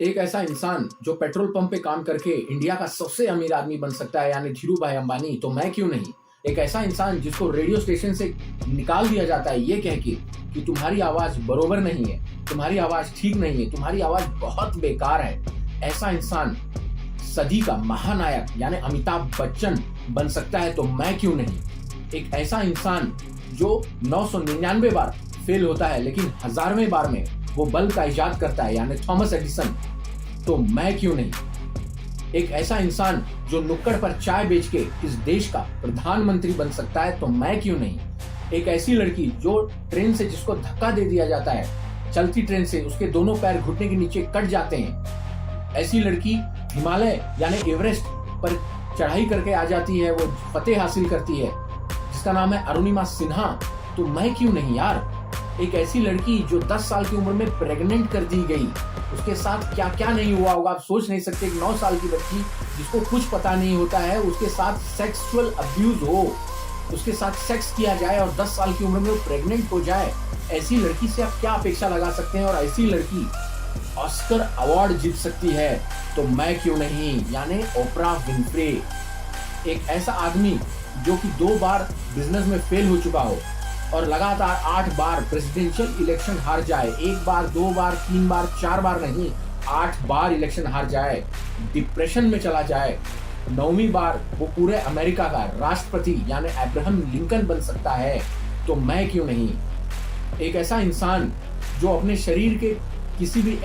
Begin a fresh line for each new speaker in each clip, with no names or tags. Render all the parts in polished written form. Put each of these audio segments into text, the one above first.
एक ऐसा इंसान जो पेट्रोल पंप पे काम करके इंडिया का सबसे अमीर आदमी बन सकता है, यानी धीरू भाई अंबानी, तो मैं क्यों नहीं। एक ऐसा इंसान जिसको रेडियो स्टेशन से निकाल दिया जाता है ये कह के कि तुम्हारी आवाज बरोबर नहीं है, तुम्हारी आवाज ठीक नहीं है, तुम्हारी आवाज बहुत बेकार है। ऐसा इंसान सदी का महानायक यानी अमिताभ बच्चन बन सकता है, तो मैं क्यों नहीं। एक ऐसा इंसान जो 999 बार फेल होता है लेकिन 1000वें बार में वो बल्ब का इजाद करता है, यानी थॉमस एडिसन, तो मैं क्यों नहीं। एक ऐसा इंसान जो नुक्कड़ पर चाय बेच के इस देश का प्रधानमंत्री बन सकता है, तो मैं क्यों नहीं। एक ऐसी लड़की जो ट्रेन से जिसको धक्का दे दिया जाता है, चलती ट्रेन से उसके दोनों पैर घुटने के नीचे कट जाते हैं, ऐसी लड़की हिमालय यानी एवरेस्ट पर चढ़ाई करके आ जाती है, वो फतेह हासिल करती है, जिसका नाम है अरुणिमा सिन्हा, तो मैं क्यों नहीं यार। एक ऐसी लड़की जो 10 साल की उम्र में प्रेग्नेंट कर दी गई, उसके साथ क्या क्या नहीं हुआ होगा आप सोच नहीं सकते। एक 9 साल की बच्ची जिसको कुछ पता नहीं होता है, उसके साथ सेक्सुअल अब्यूज हो, उसके साथ सेक्स किया जाए और 10 साल की उम्र में वो प्रेग्नेंट हो जाए, ऐसी लड़की से आप क्या अपेक्षा लगा सकते हैं। और ऐसी लड़की ऑस्कर अवार्ड जीत सकती है, तो मैं क्यों नहीं, यानी ओपरा विनफ्रे। एक ऐसा आदमी जो कि 2 बार बिजनेस में फेल हो चुका हो और लगातार 8 बार प्रेसिडेंशियल इलेक्शन हार जाए, 1 बार 2 बार 3 बार 4 बार नहीं, 8 बार इलेक्शन हार जाए, डिप्रेशन में चला जाए, 9वीं बार वो पूरे अमेरिका का राष्ट्रपति यानी अब्राहम लिंकन बन सकता है, तो मैं क्यों नहीं। एक ऐसा इंसान जो अपने शरीर के किसी भी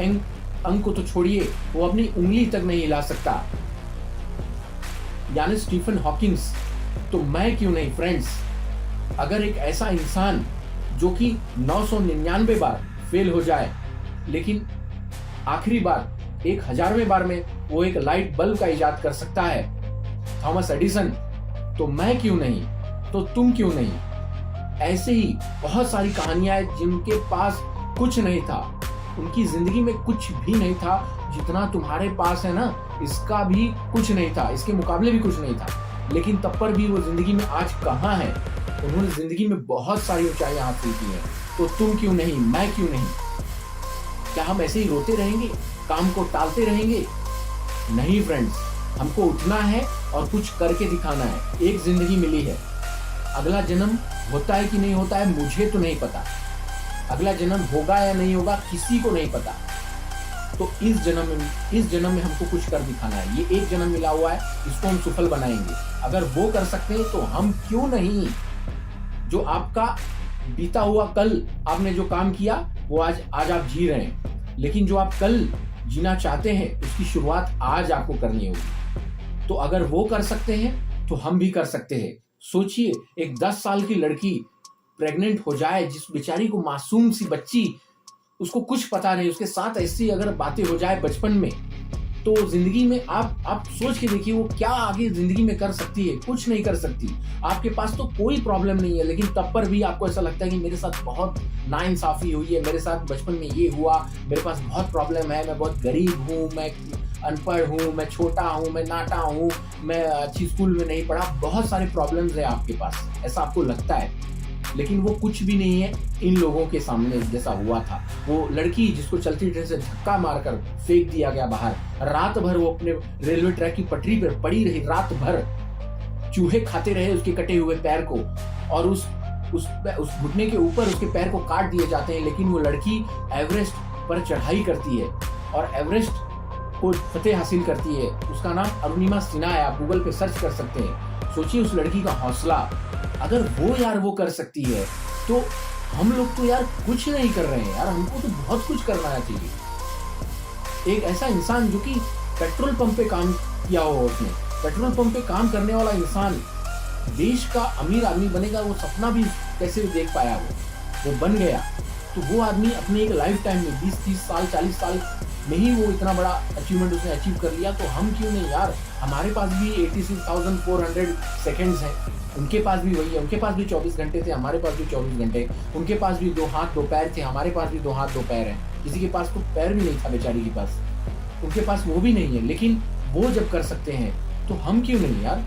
अंग को तो छोड़िए, वो अपनी उंगली तक नहीं हिला सकता, यानी स्टीफन हॉकिंस, तो मैं क्यों नहीं फ्रेंड्स। अगर एक ऐसा इंसान जो कि 999 बार फेल हो जाए लेकिन आखिरी बार 1000वें बार में वो एक लाइट बल्ब का इजाद कर सकता है, थॉमस एडिसन, तो मैं क्यों नहीं, तो तुम क्यों नहीं। ऐसे ही बहुत सारी कहानियां हैं जिनके पास कुछ नहीं था, उनकी जिंदगी में कुछ भी नहीं था, जितना तुम्हारे पास है ना, इसका भी कुछ नहीं था, इसके मुकाबले भी कुछ नहीं था, लेकिन तब पर भी वो जिंदगी में आज कहाँ है। उन्होंने जिंदगी में बहुत सारी ऊंचाइयां हासिल की हैं, तो तुम क्यों नहीं, मैं क्यों नहीं। क्या हम ऐसे ही रोते रहेंगे, काम को टालते रहेंगे? नहीं फ्रेंड्स, हमको उठना है और कुछ करके दिखाना है। एक जिंदगी मिली है, अगला जन्म होता है कि नहीं होता है मुझे तो नहीं पता, अगला जन्म होगा या नहीं होगा किसी को नहीं पता, तो इस जन्म में हमको कुछ कर दिखाना है। ये एक जन्म मिला हुआ है, इसको हम सफल बनाएंगे। अगर वो कर सकते हैं तो हम क्यों नहीं। जो आपका बीता हुआ कल आपने जो काम किया वो आज आप जी रहे हैं, लेकिन जो आप कल जीना चाहते हैं उसकी शुरुआत आज आपको करनी होगी। तो अगर वो कर सकते हैं तो हम भी कर सकते हैं। सोचिए, एक 10 साल की लड़की प्रेग्नेंट हो जाए, जिस बेचारी को, मासूम सी बच्ची, उसको कुछ पता नहीं, उसके साथ ऐसी अगर बातें हो जाए बचपन में, तो जिंदगी में आप सोच के देखिए वो क्या आगे जिंदगी में कर सकती है। कुछ नहीं कर सकती। आपके पास तो कोई प्रॉब्लम नहीं है, लेकिन तब पर भी आपको ऐसा लगता है कि मेरे साथ बहुत नाइंसाफी हुई है, मेरे साथ बचपन में ये हुआ, मेरे पास बहुत प्रॉब्लम है, मैं बहुत गरीब हूँ, मैं अनपढ़ हूँ, मैं छोटा हूँ, मैं नाटा हूँ, मैं अच्छी स्कूल में नहीं पढ़ा, बहुत सारे प्रॉब्लम्स है आपके पास, ऐसा आपको लगता है। लेकिन वो कुछ भी नहीं है इन लोगों के सामने जैसा हुआ था। वो लड़की जिसको चलती ट्रेन से धक्का मारकर फेंक दिया गया बाहर, रात भर वो अपने रेलवे ट्रैक की पटरी पर पड़ी रही, रात भर चूहे खाते रहे उसके कटे हुए पैर को, और उस घुटने के ऊपर उसके पैर को काट दिए जाते हैं, लेकिन वो लड़की एवरेस्ट पर चढ़ाई करती है और एवरेस्ट को फतेह हासिल करती है। उसका नाम अरुणिमा सिन्हा है, आप गूगल पे सर्च कर सकते हैं। सोचिए उस लड़की का हौसला, अगर वो यार वो कर सकती है, तो हम लोग तो यार कुछ नहीं कर रहे हैं यार, हमको तो बहुत कुछ करना चाहिए। एक ऐसा इंसान जो कि पेट्रोल पंप पे काम किया हो, उसने पेट्रोल पंप पे काम करने वाला इंसान देश का अमीर आदमी बनेगा, वो सपना भी कैसे देख पाया, वो बन गया। तो वो आदमी अपने एक लाइफ टाइम में 20-30 साल 40 साल में ही वो इतना बड़ा अचीवमेंट उसने अचीव कर लिया, तो हम क्यों नहीं यार। हमारे पास भी 86,400 सेकेंड्स हैं, उनके पास भी वही है, उनके पास भी 24 घंटे थे, हमारे पास भी 24 घंटे, उनके पास भी 2 हाथ 2 पैर थे, हमारे पास भी 2 हाथ 2 पैर हैं। किसी के पास तो पैर भी नहीं था बेचारी के पास, उनके पास वो भी नहीं है, लेकिन वो जब कर सकते हैं तो हम क्यों नहीं यार।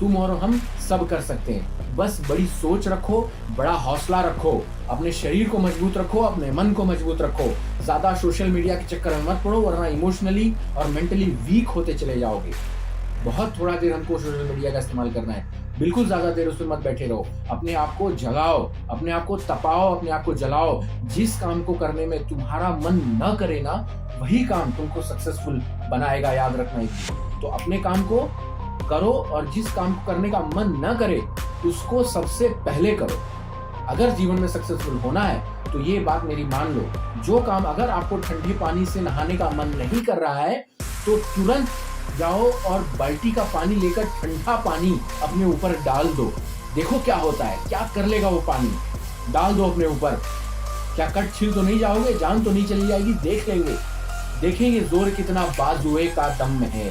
तुम और हम सब कर सकते हैं, बस बड़ी सोच रखो, बड़ा हौसला रखो, अपने शरीर को मजबूत रखो, अपने मन को मजबूत रखो, ज्यादा सोशल मीडिया के चक्कर में मत पड़ो, वरना इमोशनली और मेंटली वीक होते चले जाओगे। बहुत थोड़ा देर हमको सोशल मीडिया का इस्तेमाल करना है, बिल्कुल ज्यादा देर उस पर मत बैठे रहो। अपने आप को जगाओ, अपने आप को तपाओ, अपने आप को जलाओ। जिस काम को करने में तुम्हारा मन न करे ना, वही काम तुमको सक्सेसफुल बनाएगा, याद रखना है। तो अपने काम को करो, और जिस काम को करने का मन न करे उसको सबसे पहले करो। अगर जीवन में सक्सेसफुल होना है तो ये बात मेरी मान लो, जो काम अगर आपको ठंडे पानी से नहाने का मन नहीं कर रहा है तो तुरंत जाओ और बाल्टी का पानी लेकर ठंडा पानी अपने ऊपर डाल दो। देखो क्या होता है, क्या कर लेगा वो पानी। डाल दो अपने ऊपर, क्या कट छिल तो नहीं जाओगे, जान तो नहीं चली जाएगी। देख लेंगे, देखेंगे जोर कितना बाजुए का दम में है,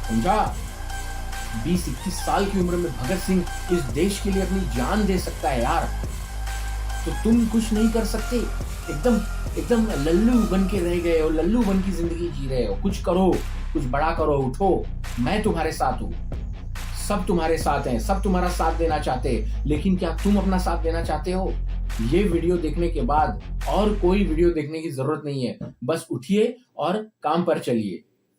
समझा। 20-21 साल की उम्र में भगत सिंह इस देश के लिए अपनी जान दे सकता है यार, तो तुम कुछ नहीं कर सकते। एकदम लल्लू बन के रह गए हो, लल्लू बन की जिंदगी जी रहे हो। कुछ करो, कुछ बड़ा करो, उठो। मैं तुम्हारे साथ हूँ, सब तुम्हारे साथ हैं, सब तुम्हारा साथ देना चाहते हैं, लेकिन क्या तुम अपना साथ देना चाहते हो? ये वीडियो देखने के बाद और कोई वीडियो देखने की जरूरत नहीं है, बस उठिए और काम पर चलिए।